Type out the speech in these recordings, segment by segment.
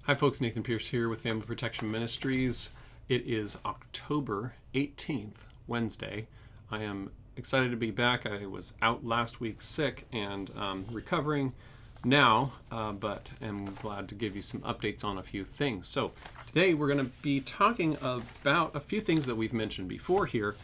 Hi folks, Nathan Pierce here with Family Protection Ministries. It is October 18th, Wednesday. I am excited to be back. I was out last week sick and recovering now, but am glad to give you some updates on a few things. So today we're going to be talking about a few things that we've mentioned before here,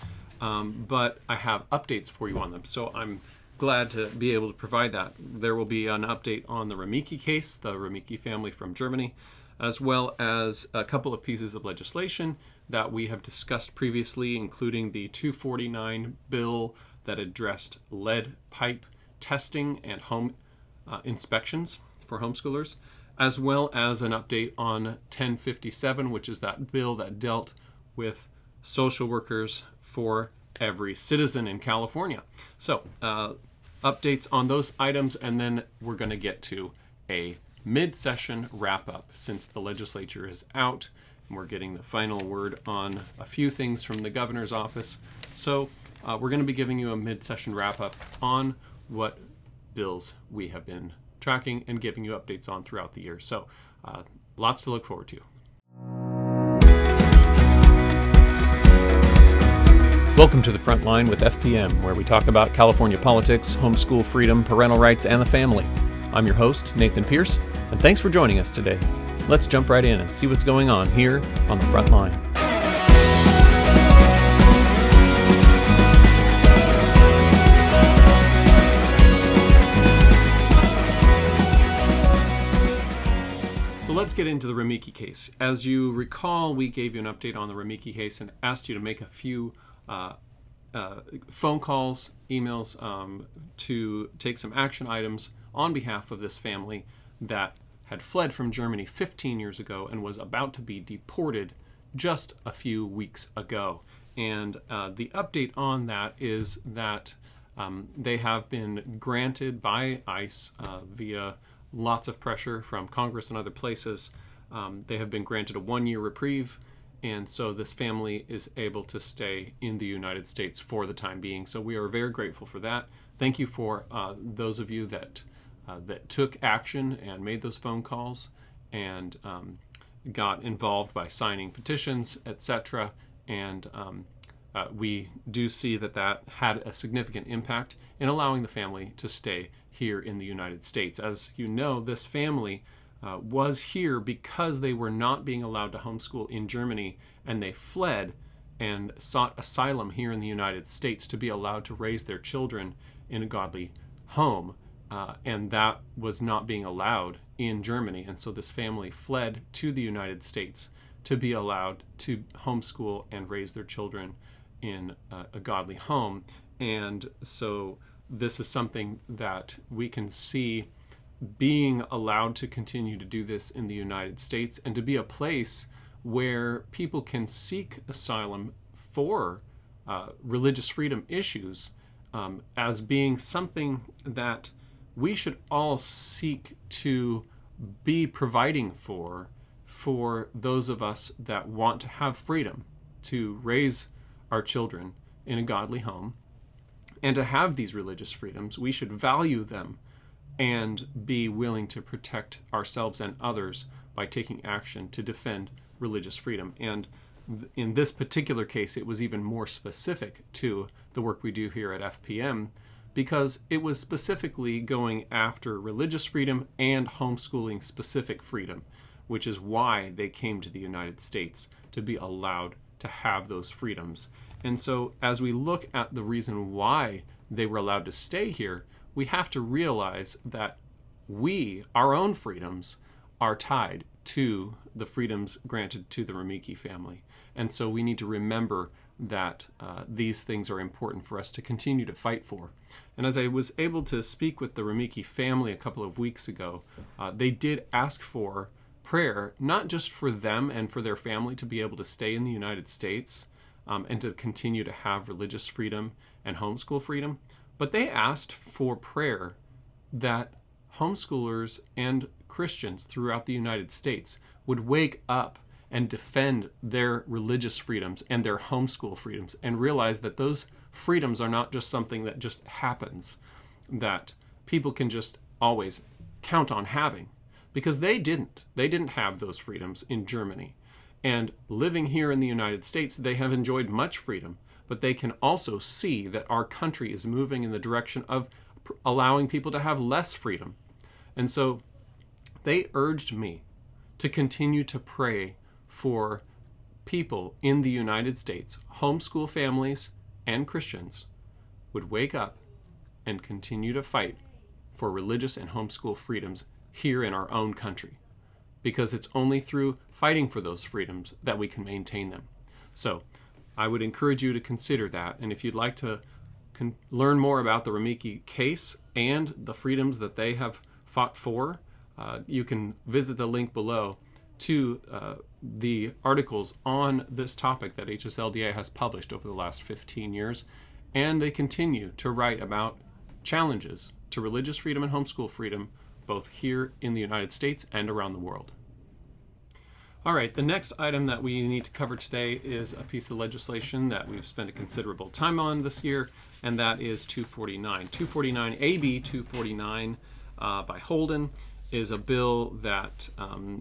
but I have updates for you on them. So I'm glad to be able to provide that. There will be an update on the Romeike case, the Romeike family from Germany, as well as a couple of pieces of legislation that we have discussed previously, including the 249 bill that addressed lead pipe testing and home inspections for homeschoolers, as well as an update on 1057, which is that bill that dealt with social workers for every citizen in California. So updates on those items, and then we're going to get to a mid-session wrap-up since the legislature is out and we're getting the final word on a few things from the governor's office. So we're going to be giving you a mid-session wrap-up on what bills we have been tracking and giving you updates on throughout the year. So lots to look forward to. Welcome to the Frontline with FPM, where we talk about California politics, homeschool freedom, parental rights, and the family. I'm your host, Nathan Pierce, and thanks for joining us today. Let's jump right in and see what's going on here on the Frontline. So let's get into the Romeike case. As you recall, we gave you an update on the Romeike case and asked you to make a few phone calls, emails to take some action items on behalf of this family that had fled from Germany 15 years ago and was about to be deported just a few weeks ago. And the update on that is that they have been granted by ICE via lots of pressure from Congress and other places. They have been granted a 1-year reprieve. And so this family is able to stay in the United States for the time being. So we are very grateful for that. Thank you for those of you that took action and made those phone calls and got involved by signing petitions, etc. And we do see that had a significant impact in allowing the family to stay here in the United States. As you know, this family was here because they were not being allowed to homeschool in Germany, and they fled and sought asylum here in the United States to be allowed to raise their children in a godly home, and that was not being allowed in Germany. And so this family fled to the United States to be allowed to homeschool and raise their children in a godly home. And so this is something that we can see being allowed to continue to do this in the United States and to be a place where people can seek asylum for religious freedom issues as being something that we should all seek to be providing for those of us that want to have freedom to raise our children in a godly home and to have these religious freedoms. We should value them and be willing to protect ourselves and others by taking action to defend religious freedom. And in this particular case, it was even more specific to the work we do here at FPM, because it was specifically going after religious freedom and homeschooling specific freedom, which is why they came to the United States, to be allowed to have those freedoms. And so as we look at the reason why they were allowed to stay here, we have to realize that our own freedoms, are tied to the freedoms granted to the Romeike family. And so we need to remember that these things are important for us to continue to fight for. And as I was able to speak with the Romeike family a couple of weeks ago, they did ask for prayer, not just for them and for their family to be able to stay in the United States and to continue to have religious freedom and homeschool freedom, but they asked for prayer that homeschoolers and Christians throughout the United States would wake up and defend their religious freedoms and their homeschool freedoms and realize that those freedoms are not just something that just happens, that people can just always count on having, because they didn't. They didn't have those freedoms in Germany. And living here in the United States, they have enjoyed much freedom, but they can also see that our country is moving in the direction of allowing people to have less freedom. And so they urged me to continue to pray for people in the United States, homeschool families and Christians, would wake up and continue to fight for religious and homeschool freedoms here in our own country, because it's only through fighting for those freedoms that we can maintain them. So I would encourage you to consider that. And if you'd like to learn more about the Romeike case and the freedoms that they have fought for, you can visit the link below to the articles on this topic that HSLDA has published over the last 15 years. And they continue to write about challenges to religious freedom and homeschool freedom, both here in the United States and around the world. All right, the next item that we need to cover today is a piece of legislation that we've spent a considerable time on this year, and that is 249. 249, AB 249 by Holden is a bill that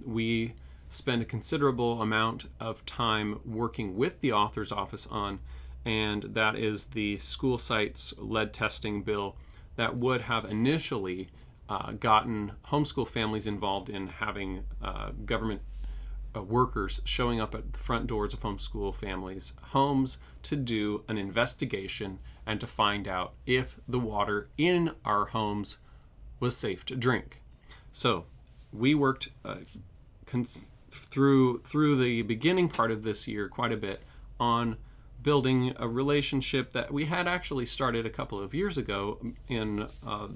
we spend a considerable amount of time working with the author's office on, and that is the school sites lead testing bill that would have initially gotten homeschool families involved in having government workers showing up at the front doors of homeschool families' homes to do an investigation and to find out if the water in our homes was safe to drink. So we worked through the beginning part of this year quite a bit on building a relationship that we had actually started a couple of years ago in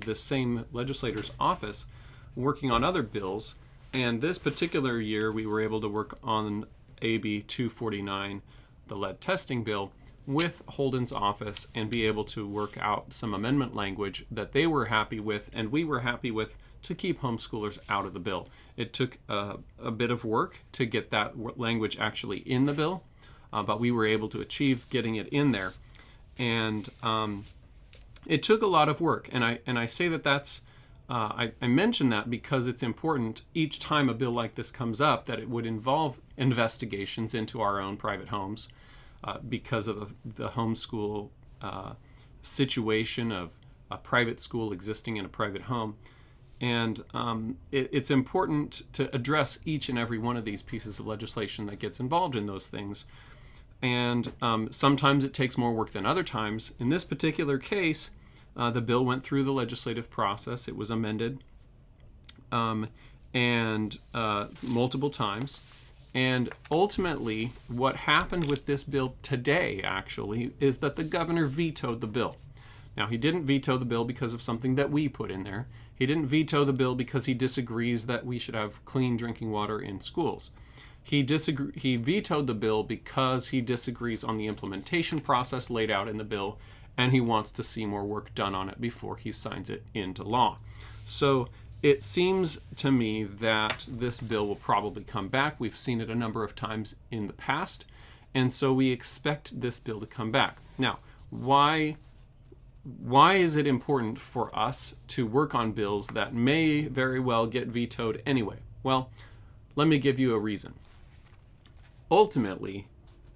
the same legislator's office, working on other bills. And this particular year, we were able to work on AB 249, the lead testing bill, with Holden's office and be able to work out some amendment language that they were happy with and we were happy with to keep homeschoolers out of the bill. It took a bit of work to get that language actually in the bill, but we were able to achieve getting it in there. And it took a lot of work. And I say that's I mention that because it's important each time a bill like this comes up that it would involve investigations into our own private homes because of the homeschool situation of a private school existing in a private home. And it's important to address each and every one of these pieces of legislation that gets involved in those things. And sometimes it takes more work than other times. In this particular case, the bill went through the legislative process. It was amended and multiple times. And ultimately, what happened with this bill today, actually, is that the governor vetoed the bill. Now, he didn't veto the bill because of something that we put in there. He didn't veto the bill because he disagrees that we should have clean drinking water in schools. He vetoed the bill because he disagrees on the implementation process laid out in the bill, and he wants to see more work done on it before he signs it into law. So it seems to me that this bill will probably come back. We've seen it a number of times in the past, and so we expect this bill to come back. Now, why is it important for us to work on bills that may very well get vetoed anyway? Well, let me give you a reason. Ultimately,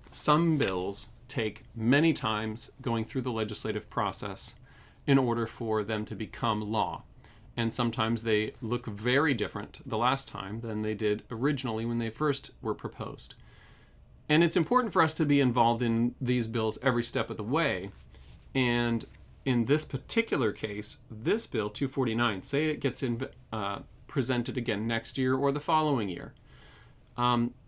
some bills take many times going through the legislative process in order for them to become law. And sometimes they look very different the last time than they did originally when they first were proposed. And it's important for us to be involved in these bills every step of the way. And in this particular case, this bill, 249, say it gets presented again next year or the following year,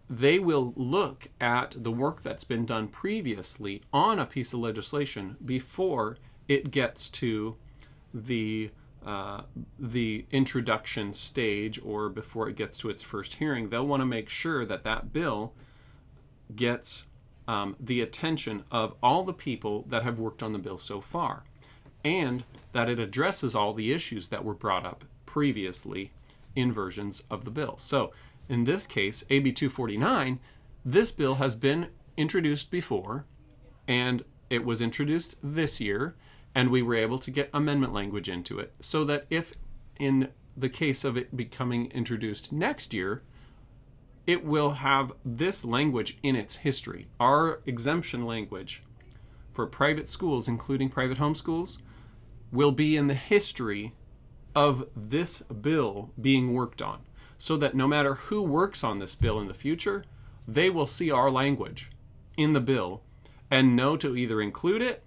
they will look at the work that's been done previously on a piece of legislation before it gets to the introduction stage or before it gets to its first hearing. They'll want to make sure that that bill gets the attention of all the people that have worked on the bill so far, and that it addresses all the issues that were brought up previously in versions of the bill. So in this case, AB 249, this bill has been introduced before, and it was introduced this year, and we were able to get amendment language into it so that if in the case of it becoming introduced next year, it will have this language in its history. Our exemption language for private schools, including private homeschools, will be in the history of this bill being worked on, so that no matter who works on this bill in the future, they will see our language in the bill and know to either include it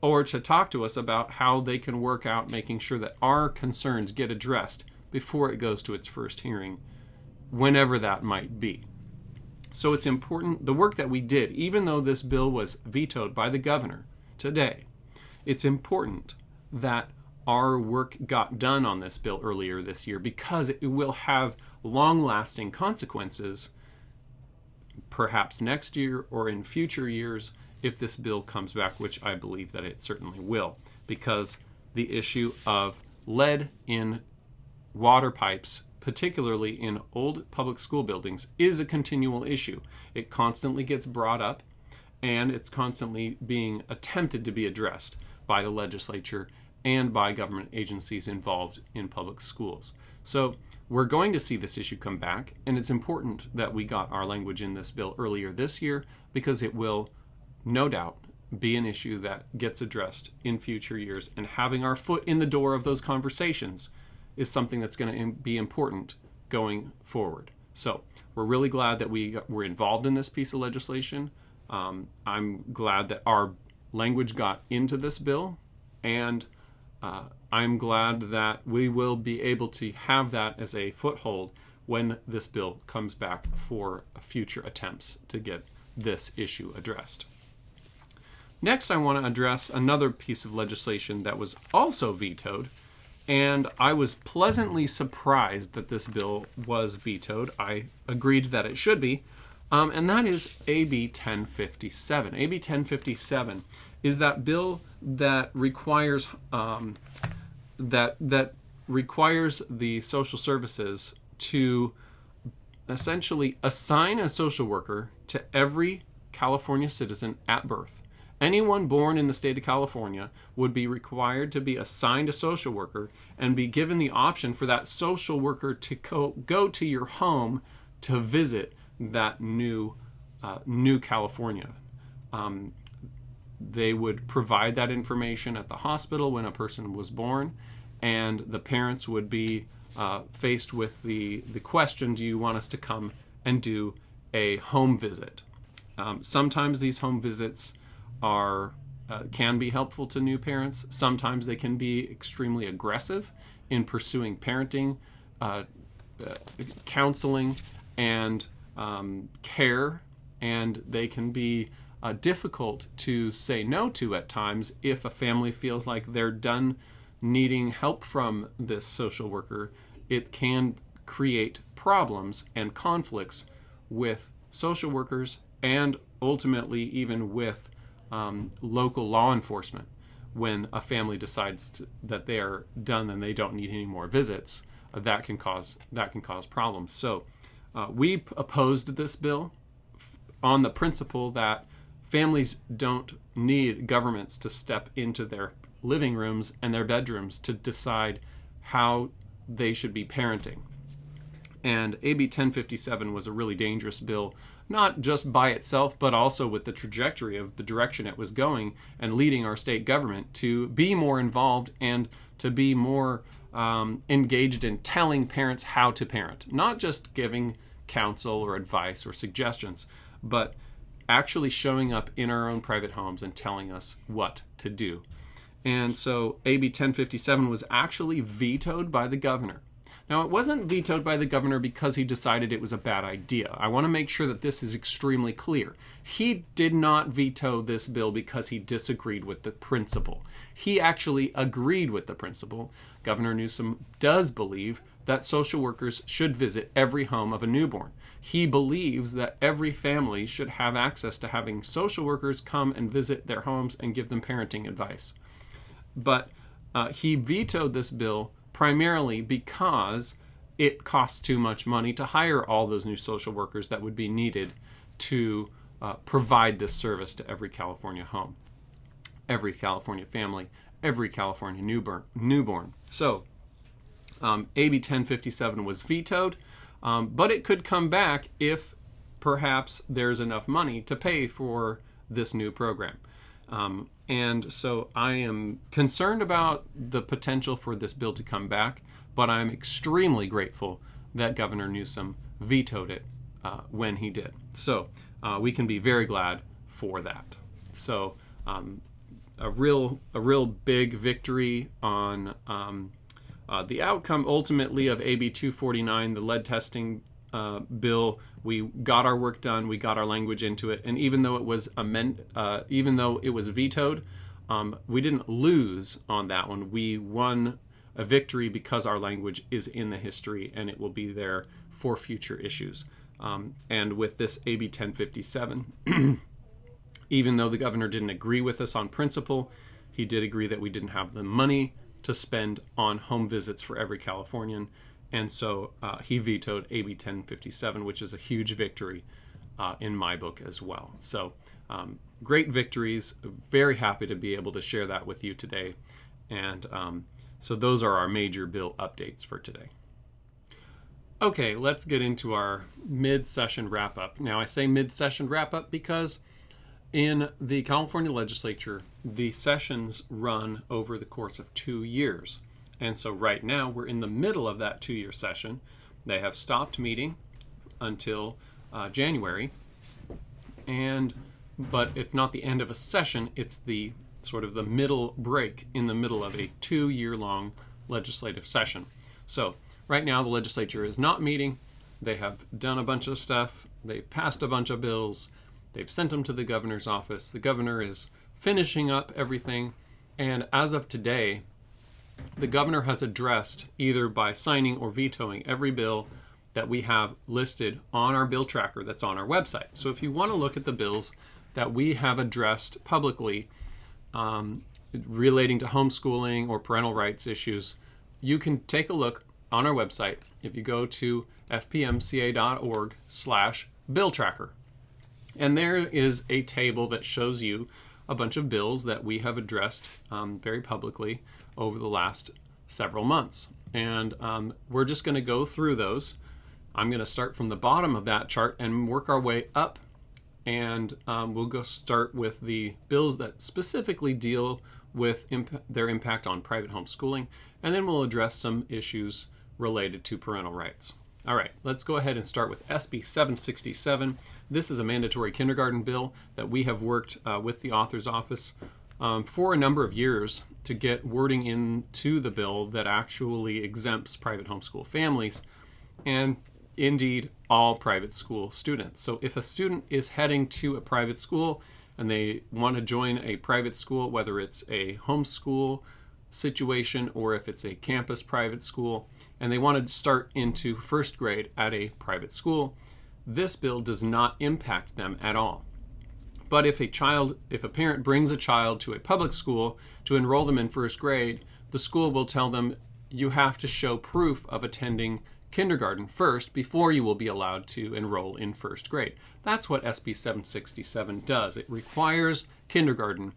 or to talk to us about how they can work out making sure that our concerns get addressed before it goes to its first hearing, whenever that might be. So it's important, the work that we did, even though this bill was vetoed by the governor today, it's important that our work got done on this bill earlier this year, because it will have long-lasting consequences, perhaps next year or in future years, if this bill comes back, which I believe that it certainly will, because the issue of lead in water pipes, particularly in old public school buildings, is a continual issue. It constantly gets brought up, and it's constantly being attempted to be addressed by the legislature and by government agencies involved in public schools. So we're going to see this issue come back, and it's important that we got our language in this bill earlier this year, because it will no doubt be an issue that gets addressed in future years, and having our foot in the door of those conversations is something that's going to be important going forward. So we're really glad that we were involved in this piece of legislation. I'm glad that our language got into this bill, and I'm glad that we will be able to have that as a foothold when this bill comes back for future attempts to get this issue addressed. Next, I want to address another piece of legislation that was also vetoed, and I was pleasantly surprised that this bill was vetoed. I agreed that it should be, and that is AB 1057. AB 1057 is that bill that requires that requires the social services to essentially assign a social worker to every California citizen at birth. Anyone born in the state of California would be required to be assigned a social worker and be given the option for that social worker to go to your home to visit that new California. They would provide that information at the hospital when a person was born, and the parents would be faced with the question, do you want us to come and do a home visit? Sometimes these home visits can be helpful to new parents. Sometimes they can be extremely aggressive in pursuing parenting, counseling, and care, and they can be difficult to say no to at times if a family feels like they're done needing help from this social worker. It can create problems and conflicts with social workers, and ultimately even with local law enforcement. When a family decides that they are done and they don't need any more visits, that can cause problems. So we opposed this bill on the principle that families don't need governments to step into their living rooms and their bedrooms to decide how they should be parenting. And AB 1057 was a really dangerous bill, not just by itself, but also with the trajectory of the direction it was going and leading our state government to be more involved and to be more engaged in telling parents how to parent. Not just giving counsel or advice or suggestions, but actually showing up in our own private homes and telling us what to do. And so AB 1057 was actually vetoed by the governor. Now, it wasn't vetoed by the governor because he decided it was a bad idea. I want to make sure that this is extremely clear. He did not veto this bill because he disagreed with the principle. He actually agreed with the principle. Governor Newsom does believe that social workers should visit every home of a newborn. He believes that every family should have access to having social workers come and visit their homes and give them parenting advice. But he vetoed this bill primarily because it costs too much money to hire all those new social workers that would be needed to provide this service to every California home, every California family, every California newborn. So AB 1057 was vetoed, but it could come back if perhaps there's enough money to pay for this new program. And so I am concerned about the potential for this bill to come back, but I'm extremely grateful that Governor Newsom vetoed it when he did. So we can be very glad for that. So a real big victory on the outcome ultimately of AB 249, the lead testing bill. We got our work done. We got our language into it, and even though it was vetoed, we didn't lose on that one. We won a victory because our language is in the history and it will be there for future issues. And with this AB 1057, even though the governor didn't agree with us on principle, he did agree that we didn't have the money to spend on home visits for every Californian. And so he vetoed AB 1057, which is a huge victory in my book as well. So great victories. Very happy to be able to share that with you today. And so those are our major bill updates for today. Okay, let's get into our mid-session wrap-up. Now, I say mid-session wrap-up because in the California legislature, the sessions run over the course of 2 years. And so right now, we're in the middle of that 2-year session. They have stopped meeting until January. But it's not the end of a session, it's the sort of the middle break in the middle of a 2-year-long legislative session. So right now, the legislature is not meeting. They have done a bunch of stuff. They've passed a bunch of bills. They've sent them to the governor's office. The governor is finishing up everything. And as of today, the governor has addressed, either by signing or vetoing, every bill that we have listed on our bill tracker that's on our website. So if you want to look at the bills that we have addressed publicly relating to homeschooling or parental rights issues, you can take a look on our website if you go to fpmca.org/bill tracker. And there is a table that shows you a bunch of bills that we have addressed very publicly over the last several months. And we're just going to go through those. I'm going to start from the bottom of that chart and work our way up. And we'll go start with the bills that specifically deal with their impact on private homeschooling. And then we'll address some issues related to parental rights. All right, let's go ahead and start with SB 767. This is a mandatory kindergarten bill that we have worked with the author's office for a number of years to get wording into the bill that actually exempts private homeschool families and indeed all private school students. So if a student is heading to a private school and they want to join a private school, whether it's a homeschool situation or if it's a campus private school, and they want to start into first grade at a private school, this bill does not impact them at all. But if a parent brings a child to a public school to enroll them in first grade, the school will tell them you have to show proof of attending kindergarten first before you will be allowed to enroll in first grade. That's what SB 767 does. It requires kindergarten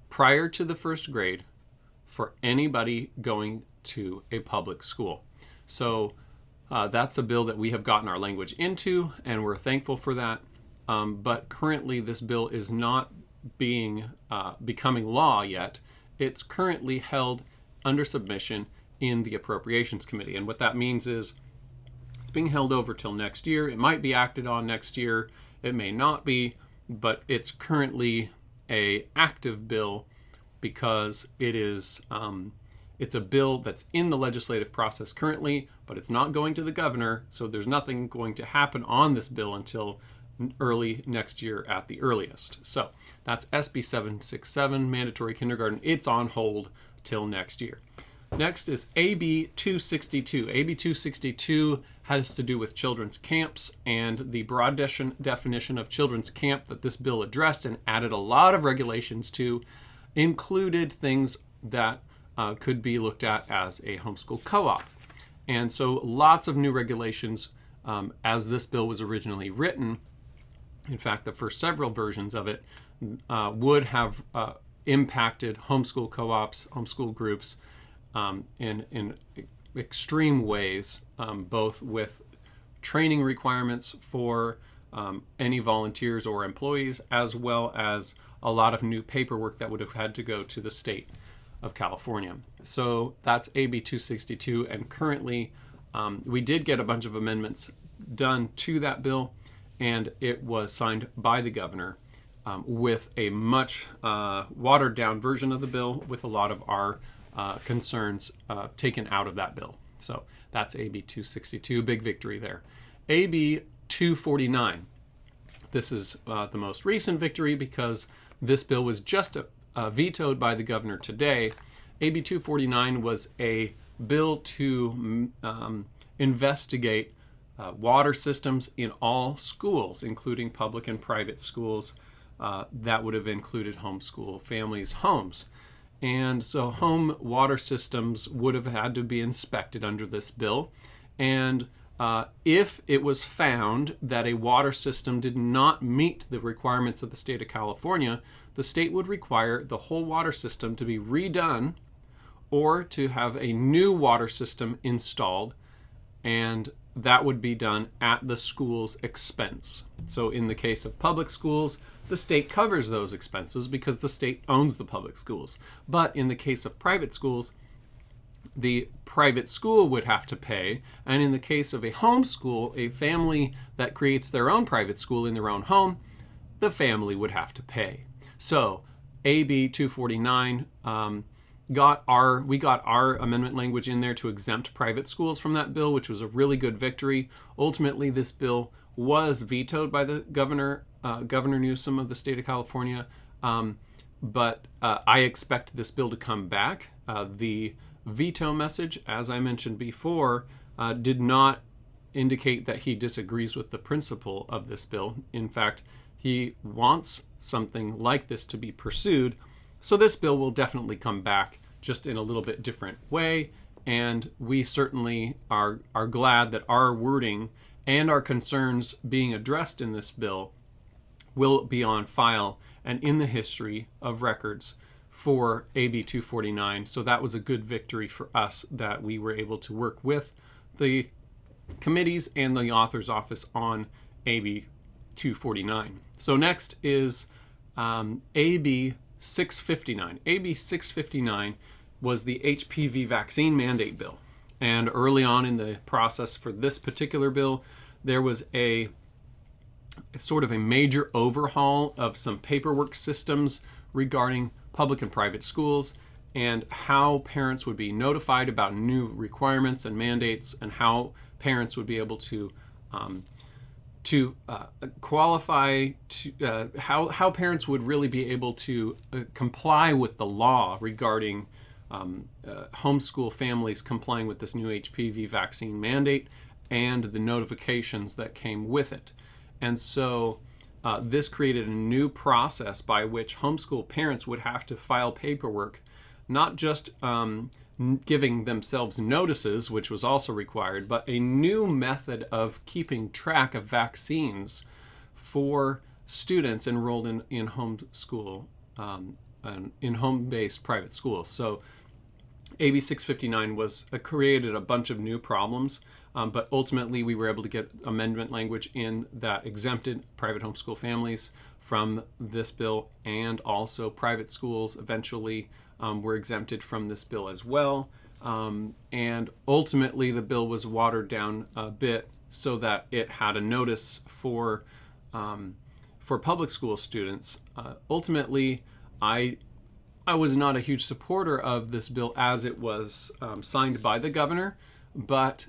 prior to the first grade for anybody going to a public school. So that's a bill that we have gotten our language into, and we're thankful for that. But currently, this bill is not becoming law yet. It's currently held under submission in the Appropriations Committee. And what that means is it's being held over till next year. It might be acted on next year. It may not be, but it's currently an active bill because it is it's a bill that's in the legislative process currently, but it's not going to the governor, so there's nothing going to happen on this bill until early next year at the earliest. So that's SB 767, mandatory kindergarten. It's on hold till next year. Next is AB 262. AB 262 has to do with children's camps, and the broad definition of children's camp that this bill addressed and added a lot of regulations to included things that could be looked at as a homeschool co-op. And so lots of new regulations as this bill was originally written. In fact, the first several versions of it would have impacted homeschool co-ops, homeschool groups in extreme ways, both with training requirements for any volunteers or employees, as well as a lot of new paperwork that would have had to go to the state of California. So that's AB 262, and currently we did get a bunch of amendments done to that bill, and it was signed by the governor with a much watered down version of the bill with a lot of our concerns taken out of that bill. So that's AB 262, big victory there. AB 249. This is the most recent victory because this bill was just vetoed by the governor today. AB 249 was a bill to investigate water systems in all schools, including public and private schools. That would have included homeschool families' homes. And so home water systems would have had to be inspected under this bill. And if it was found that a water system did not meet the requirements of the state of California, the state would require the whole water system to be redone or to have a new water system installed, and that would be done at the school's expense. So in the case of public schools, the state covers those expenses because the state owns the public schools. But in the case of private schools, the private school would have to pay. And in the case of a homeschool, a family that creates their own private school in their own home, the family would have to pay. So AB 249 we got our amendment language in there to exempt private schools from that bill, which was a really good victory. Ultimately, this bill was vetoed by the Governor Newsom of the state of California, but I expect this bill to come back. The veto message, as I mentioned before, did not indicate that he disagrees with the principle of this bill. In fact, he wants something like this to be pursued. So this bill will definitely come back, just in a little bit different way. And we certainly are glad that our wording and our concerns being addressed in this bill will be on file and in the history of records for AB 249. So that was a good victory for us that we were able to work with the committees and the author's office on AB 249. So next is AB 659. AB 659 was the HPV vaccine mandate bill. And early on in the process for this particular bill, there was a sort of a major overhaul of some paperwork systems regarding public and private schools and how parents would be notified about new requirements and mandates, and how parents would be able to qualify to how parents would really be able to comply with the law regarding homeschool families complying with this new HPV vaccine mandate and the notifications that came with it. And so this created a new process by which homeschool parents would have to file paperwork, not just giving themselves notices, which was also required, but a new method of keeping track of vaccines for students enrolled in homeschool, in home-based private schools. So AB 659 created a bunch of new problems, but ultimately we were able to get amendment language in that exempted private homeschool families from this bill, and also private schools eventually were exempted from this bill as well. And ultimately the bill was watered down a bit so that it had a notice for public school students. Ultimately, I was not a huge supporter of this bill as it was signed by the governor, but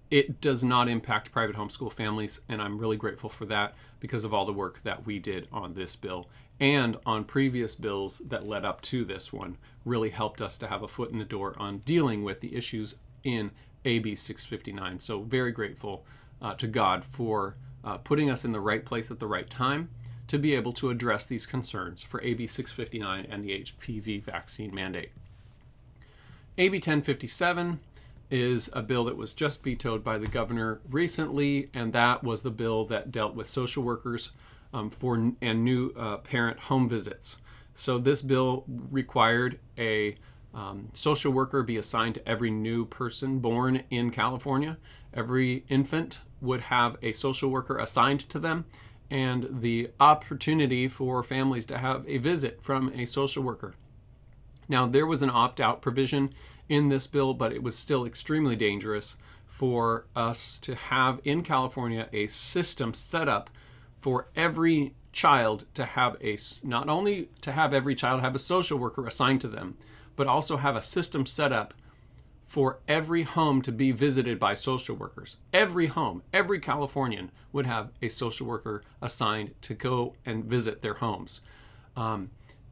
it does not impact private homeschool families, and I'm really grateful for that because of all the work that we did on this bill and on previous bills that led up to this one. Really helped us to have a foot in the door on dealing with the issues in AB 659. So very grateful to God for putting us in the right place at the right time to be able to address these concerns for AB 659 and the HPV vaccine mandate. AB 1057 is a bill that was just vetoed by the governor recently, and that was the bill that dealt with social workers and new parent home visits. So this bill required a social worker be assigned to every new person born in California. Every infant would have a social worker assigned to them, and the opportunity for families to have a visit from a social worker. Now, there was an opt-out provision in this bill, but it was still extremely dangerous for us to have in California a system set up for every child to have not only to have every child have a social worker assigned to them, but also have a system set up for every home to be visited by social workers. Every home, every Californian would have a social worker assigned to go and visit their homes.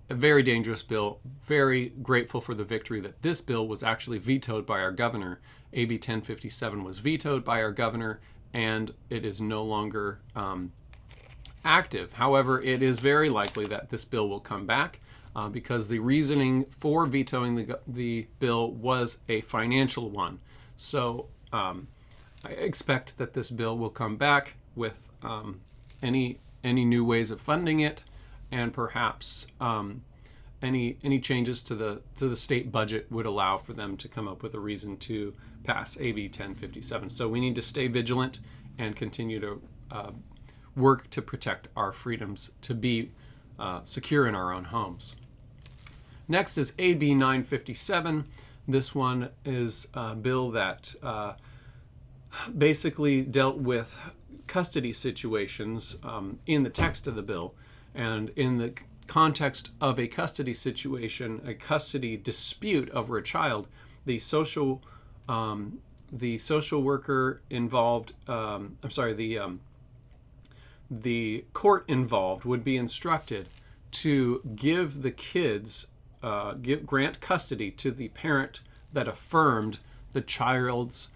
A very dangerous bill. Very grateful for the victory that this bill was actually vetoed by our governor. AB 1057 was vetoed by our governor, and it is no longer active. However, it is very likely that this bill will come back because the reasoning for vetoing the bill was a financial one. So I expect that this bill will come back with any new ways of funding it, and perhaps any changes to the state budget would allow for them to come up with a reason to pass AB 1057. So we need to stay vigilant and continue to work to protect our freedoms to be secure in our own homes. Next is AB 957. This one is a bill that basically dealt with custody situations in the text of the bill. And in the context of a custody situation, a custody dispute over a child, the social worker involved, the court involved would be instructed to give the kids, grant custody to the parent that affirmed the child's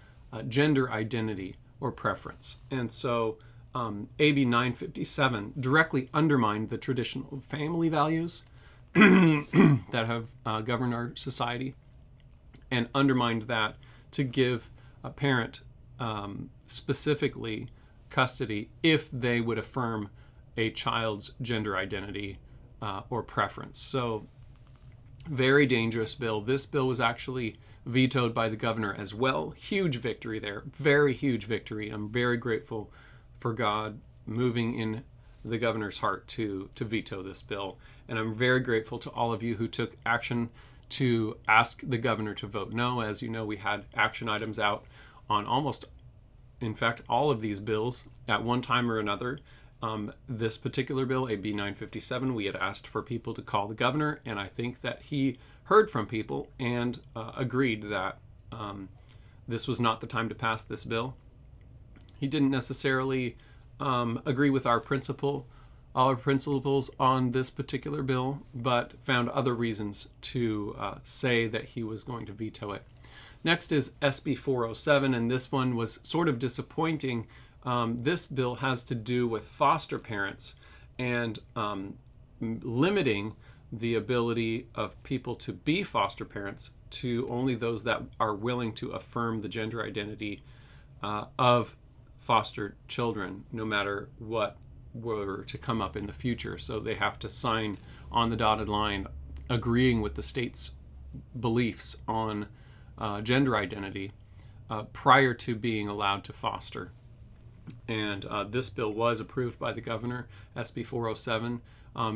gender identity or preference. And so AB 957 directly undermined the traditional family values that have governed our society, and undermined that to give a parent specifically custody if they would affirm a child's gender identity or preference. So very dangerous bill. This bill was actually vetoed by the governor as well. Huge victory there. Very huge victory. I'm very grateful for God moving in the governor's heart to veto this bill. And I'm very grateful to all of you who took action to ask the governor to vote no. As you know, we had action items out on in fact, all of these bills at one time or another. This particular bill, AB 957, we had asked for people to call the governor, and I think that he heard from people and agreed that this was not the time to pass this bill. He didn't necessarily agree with our principles on this particular bill, but found other reasons to say that he was going to veto it. Next is SB 407, and this one was sort of disappointing. This bill has to do with foster parents and limiting the ability of people to be foster parents to only those that are willing to affirm the gender identity of foster children, no matter what were to come up in the future. So they have to sign on the dotted line agreeing with the state's beliefs on gender identity prior to being allowed to foster. And this bill was approved by the governor, SB 407.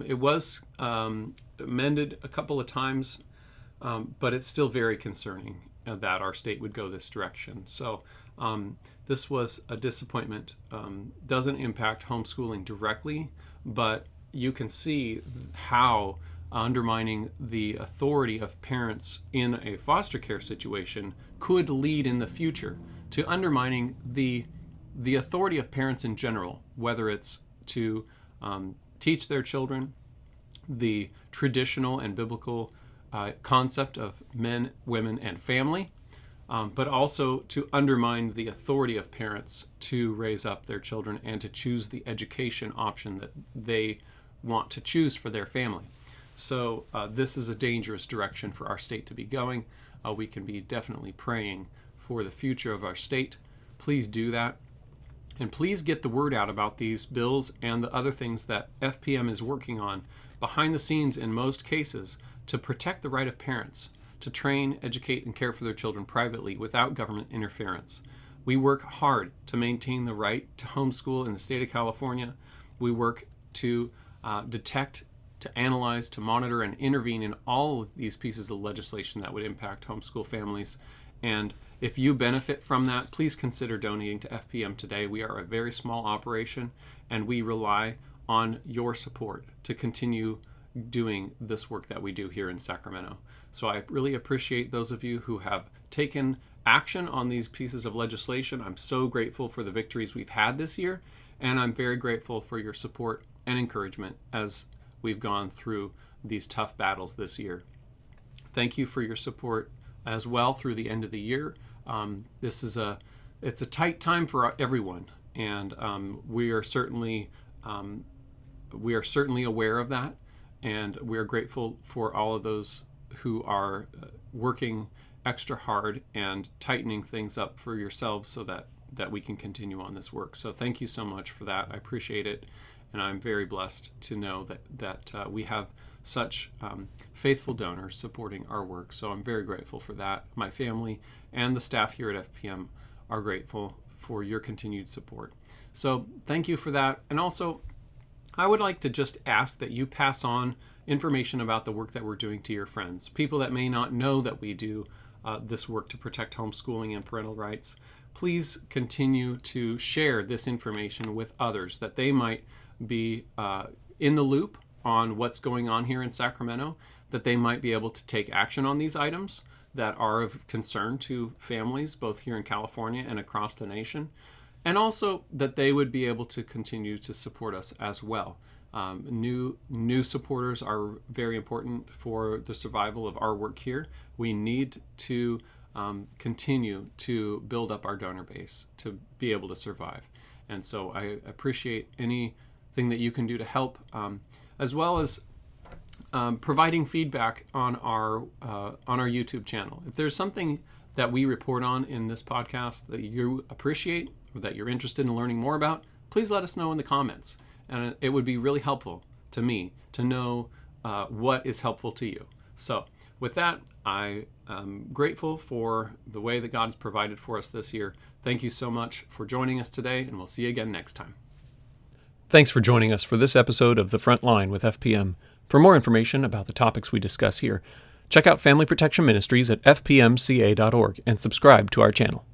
It was amended a couple of times, but it's still very concerning that our state would go this direction. So this was a disappointment. Doesn't impact homeschooling directly, but you can see how undermining the authority of parents in a foster care situation could lead in the future to undermining the authority of parents in general, whether it's to teach their children the traditional and biblical concept of men, women, and family, but also to undermine the authority of parents to raise up their children and to choose the education option that they want to choose for their family. So this is a dangerous direction for our state to be going. We can be definitely praying for the future of our state. Please do that. And please get the word out about these bills and the other things that FPM is working on behind the scenes in most cases to protect the right of parents to train, educate, and care for their children privately without government interference. We work hard to maintain the right to homeschool in the state of California. We work to detect, to analyze, to monitor, and intervene in all of these pieces of legislation that would impact homeschool families. And if you benefit from that, please consider donating to FPM today. We are a very small operation, and we rely on your support to continue doing this work that we do here in Sacramento. So I really appreciate those of you who have taken action on these pieces of legislation. I'm so grateful for the victories we've had this year, and I'm very grateful for your support and encouragement as we've gone through these tough battles this year. Thank you for your support as well through the end of the year. It's a tight time for everyone, and we are certainly aware of that, and we are grateful for all of those who are working extra hard and tightening things up for yourselves so that we can continue on this work. So thank you so much for that. I appreciate it, and I'm very blessed to know that we have such faithful donors supporting our work. So I'm very grateful for that. My family and the staff here at FPM are grateful for your continued support. So thank you for that. And also, I would like to just ask that you pass on information about the work that we're doing to your friends, people that may not know that we do this work to protect homeschooling and parental rights. Please continue to share this information with others, that they might be in the loop on what's going on here in Sacramento, that they might be able to take action on these items that are of concern to families both here in California and across the nation, and also that they would be able to continue to support us as well. New supporters are very important for the survival of our work here. We need to continue to build up our donor base to be able to survive. And so I appreciate anything that you can do to help, as well as providing feedback on our YouTube channel. If there's something that we report on in this podcast that you appreciate or that you're interested in learning more about, please let us know in the comments. And it would be really helpful to me to know what is helpful to you. So with that, I am grateful for the way that God has provided for us this year. Thank you so much for joining us today, and we'll see you again next time. Thanks for joining us for this episode of The Frontline with FPM. For more information about the topics we discuss here, check out Family Protection Ministries at fpmca.org and subscribe to our channel.